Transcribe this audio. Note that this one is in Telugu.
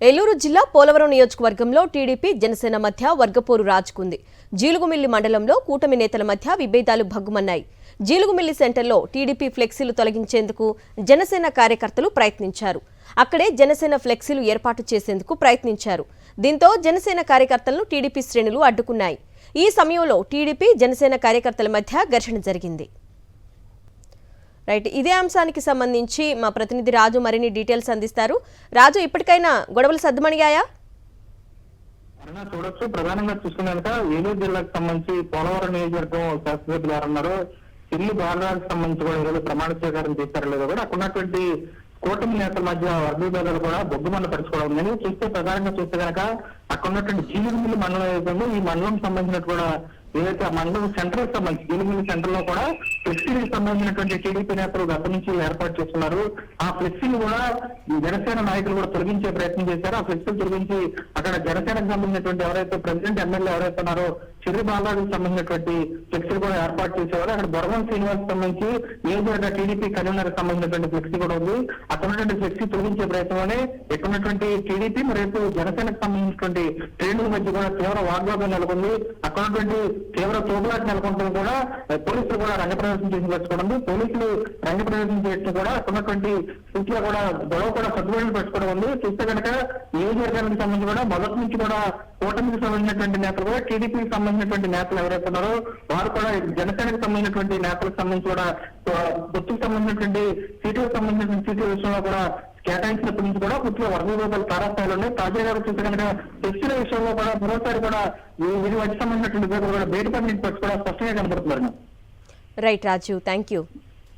ఏలూరు జిల్లా పోలవరం నియోజకవర్గంలో టీడీపీ జనసేన మధ్య వర్గపోరు రాజుకుంది. జీలుగుమిల్లి మండలంలో కూటమి నేతల మధ్య విభేదాలు భగ్గుమన్నాయి. జీలుగుమిల్లి సెంటర్లో టీడీపీ ఫ్లెక్సీలు తొలగించేందుకు జనసేన కార్యకర్తలు ప్రయత్నించారు. అక్కడే జనసేన ఫ్లెక్సీలు ఏర్పాటు చేసేందుకు ప్రయత్నించారు. దీంతో జనసేన కార్యకర్తలను టీడీపీ శ్రేణులు అడ్డుకున్నాయి. ఈ సమయంలో టీడీపీ జనసేన కార్యకర్తల మధ్య ఘర్షణ జరిగింది. రైట్, ఇదే అంశానికి సంబంధించి మా ప్రతినిధి రాజు మరిన్ని డీటెయిల్స్ అందిస్తారు. రాజు, ఇప్పటికైనా గొడవలు సద్దుమణిగాయా? చూడొచ్చు. ప్రధానంగా చూసుకున్నాక ఏలూరు జిల్లాకు సంబంధించి పోలవరం నియోజకవర్గం శాసనసభ్యులు ఎవరున్నారో సిల్లు బాలరాజుకు సంబంధించి కూడా ఈరోజు ప్రమాణ స్వీకారం చేశారో లేదో కూడా అక్కడ ఉన్నటువంటి కూటమి నేతల మధ్య వర్గీభేదాలు కూడా బొగ్గుమన్న పరుచుకోవడం ఉందని చూస్తే ప్రధానంగా చూస్తే కనుక అక్కడ ఉన్నటువంటి జీలుగుమిల్లి మండలం ఏదైతే ఈ మండలం సంబంధించినట్టు కూడా ఏదైతే ఆ మండలం సెంటర్ సంబంధించి జీలుగుమిల్లి సెంటర్ లో కూడా ఫ్లెక్సీలకు సంబంధించినటువంటి టీడీపీ నేతలు గత నుంచి ఏర్పాటు చేస్తున్నారు. ఆ ఫ్లెక్సీలు కూడా జనసేన నాయకులు కూడా తొలగించే ప్రయత్నం చేశారు. ఆ ఫ్లెక్సీలు తొలగించి అక్కడ జనసేనకు సంబంధించినటువంటి ఎవరైతే ప్రెసిడెంట్ ఎమ్మెల్యే ఎవరైతే ఉన్నారో చిరు బాలరాజుకు సంబంధించినటువంటి ఫ్లెక్సీలు కూడా ఏర్పాటు చేసేవారు. అక్కడ బొరవం శ్రీనివాస్ సంబంధించి నియోజకవర్గ టీడీపీ కన్వీనర్ సంబంధించినటువంటి ఫ్లెక్సీ కూడా ఉంది. అక్కడ ఉన్నటువంటి ఫ్లెక్సీ తొలగించే ప్రయత్నంలోనే ఇక్కడ ఉన్నటువంటి టీడీపీ మరియు జనసేనకు సంబంధించినటువంటి శ్రేణుల మధ్య కూడా తీవ్ర వాగ్వాదం నెలకొంది. అక్కడ ఉన్నటువంటి తీవ్ర తోపులాట నెలకొంటూ కూడా పోలీసులు కూడా రంగప్రవేశం చేసి పెట్టుకోవడం, పోలీసులు రంగప్రవేశం చేయడం కూడా అక్కడ ఉన్నటువంటి స్థితిలో కూడా గొడవ కూడా సద్దుబడులు పెట్టుకోవడం ఉంది. చూస్తే కనుక నియోజకవర్గానికి సంబంధించి కూడా మొదటి నుంచి కూడా కూటమికి సంబంధించినటువంటి నేతలు కూడా టీడీపీకి సంబంధించినటువంటి నేతలు ఎవరైతే ఉన్నారో వారు కూడా జనసేనకు సంబంధించినటువంటి నేతలకు సంబంధించి కూడా గుర్తుకు సంబంధించినటువంటి సీట్లకు సంబంధించినటువంటి సీట్ల విషయంలో కూడా కేటాయించినప్పటి నుంచి కూడా పూర్తిగా వర్గీభేదాలు తారాస్థాయిలో ఉన్నాయి. తాజాగా చూస్తే కనుక చర్చల విషయంలో కూడా మరోసారి కూడా వీరి వచ్చి సంబంధించినటువంటి కూడా బయటపడి కూడా స్పష్టంగా కనబడుతున్నారు. Right Raju, thank you.